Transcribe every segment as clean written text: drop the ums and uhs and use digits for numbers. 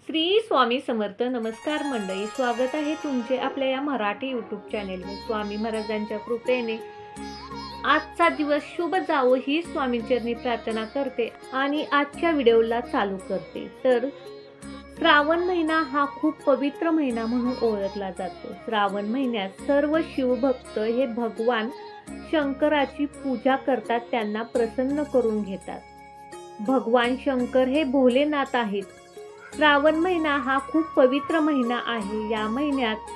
श्री स्वामी समर्थ. नमस्कार मंडळी, स्वागत आहे तुमचे आपल्या या मराठी यूट्यूब चॅनेलवर. स्वामी महाराजांच्या कृपेने आजचा दिवस शुभ जावो ही स्वामींचरणी प्रार्थना करते आणि आजच्या व्हिडिओला चालू करते. तर श्रावण महिना हा खूप पवित्र महिना म्हणून ओळखला जातो. श्रावण महिन्यात सर्व शिवभक्त हे भगवान शंकराची पूजा करतात, त्यांना प्रसन्न करून घेतात. भगवान शंकर हे भोलेनाथ आहेत. श्रावण महिना हा खूप पवित्र महिना आहे. या महिन्यात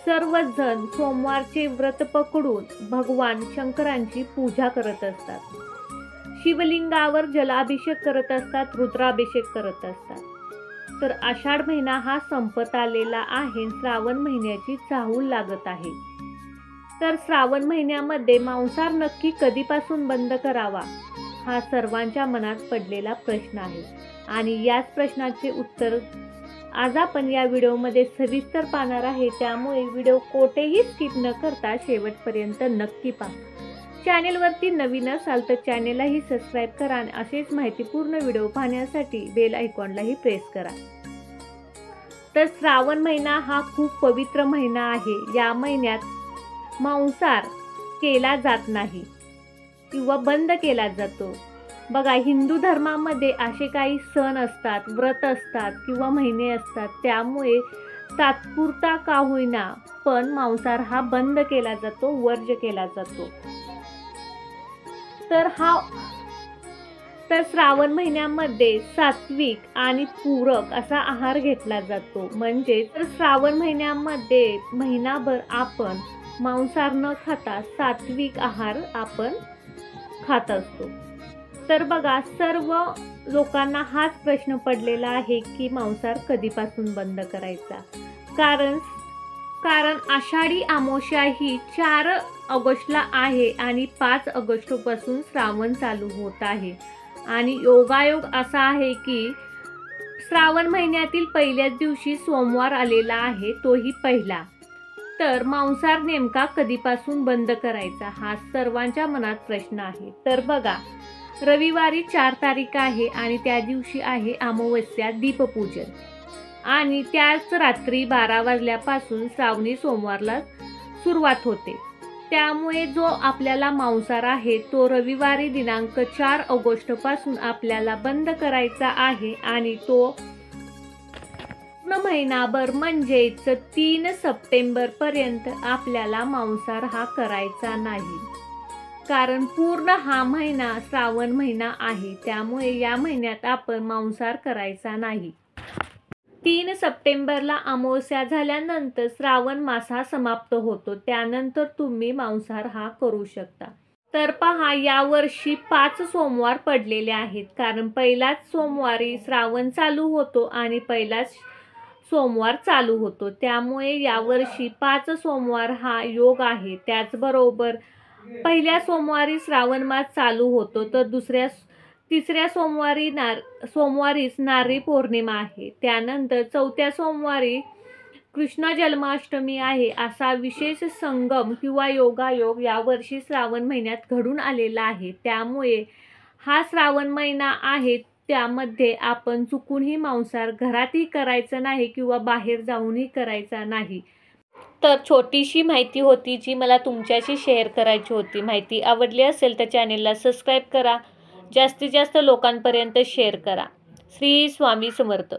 सर्वजण सोमवारचे व्रत पकडून भगवान शंकरांची पूजा करत असतात. शिवलिंगावर जलाभिषेक करत असतात, रुद्राभिषेक करत असतात. तर आषाढ महिना हा संपत आलेला आहे. श्रावण महिन्याची चाहूल लागत आहे. तर श्रावण महिन्यामध्ये मांसाहार नक्की कधीपासून बंद करावा हा सर्वांच्या मनात पडलेला प्रश्न आहे आणि याच प्रश्नाचे उत्तर आज आपण या व्हिडिओमध्ये सविस्तर पाहणार आहे. त्यामुळे व्हिडिओ कोठेही स्किप न करता शेवटपर्यंत नक्की पहा. चॅनेलवरती नवीन असाल तर चॅनेललाही सबस्क्राईब करा आणि असेच माहितीपूर्ण व्हिडिओ पाहण्यासाठी बेल आयकॉनलाही प्रेस करा. तर श्रावण महिना हा खूप पवित्र महिना आहे. या महिन्यात मांसाहार केला जात नाही किंवा बंद केला जातो. बघा, हिंदू धर्मामध्ये असे काही सण असतात, व्रत असतात किंवा महिने असतात, त्यामुळे तात्पुरता का होईना पण मांसाहार हा बंद केला जातो, वर्ज्य केला जातो. तर श्रावण महिन्यामध्ये सात्विक आणि पूरक असा आहार घेतला जातो. म्हणजे तर श्रावण महिन्यामध्ये महिनाभर आपण मांसाहार न खाता सात्विक आहार आपण खात असतो. तर बघा, सर्व लोकांना हाच प्रश्न पडलेला आहे की मांसाहार कधीपासून बंद करायचा. कारण आषाढी अमावस्या ही 4 ऑगस्टला आहे आणि 5 ऑगस्टपासून श्रावण चालू होत आहे. आणि योगायोग असा आहे की श्रावण महिन्यातील पहिल्याच दिवशी सोमवार आलेला आहे, तोही पहिला. तर मांसाहार नेमका कधीपासून बंद करायचा हा सर्वांच्या मनात प्रश्न आहे. तर बघा, रविवारी 4 तारीख आहे आणि त्या दिवशी आहे अमावस्या दीपपूजन आणि त्याच रात्री 12 वाजल्यापासून श्रावणी सोमवारला सुरुवात होते. त्यामुळे जो आपल्याला मांसाहार आहे तो रविवारी दिनांक 4 ऑगस्टपासून आपल्याला बंद करायचा आहे आणि तो महिनाभर म्हणजेच 3 सप्टेंबरपर्यंत आपल्याला मांसाहार हा करायचा नाही. कारण पूर्ण हा महिना श्रावण महिना आहे, त्यामुळे या महिन्यात आपण मांसाहार करायचा नाही. 3 सप्टेंबरला अमावस्या झाल्यानंतर श्रावण मास हा समाप्त होतो. त्यानंतर तुम्ही मांसाहार हा करू शकता. तर पहा, यावर्षी 5 सोमवार पडलेले आहेत. कारण पहिलाच सोमवारी श्रावण चालू होतो आणि पहिलाच सोमवार चालू होतो. त्यामुळे यावर्षी 5 सोमवार हा योग आहे. त्याचबरोबर पहिल्या सोमवारी श्रावण मास चालू होतो, तर तिसऱ्या सोमवारीच नारळी पौर्णिमा आहे. त्यानंतर 4थ्या सोमवारी कृष्ण जन्माष्टमी आहे. असा विशेष संगम किंवा योगायोग यावर्षी श्रावण महिन्यात घडून आलेला आहे. त्यामुळे हा श्रावण महिना आहे, त्यामध्ये आपण चुकूनही मांसाहार घरातही करायचं नाही किंवा बाहेर जाऊनही करायचा नाही. तर छोटीशी माहिती होती जी मला तुमच्याशी शेअर करायची होती. माहिती आवडली असेल तर चॅनेलला सबस्क्राईब करा, जास्तीत जास्त लोकांपर्यंत शेअर करा. श्री स्वामी समर्थ.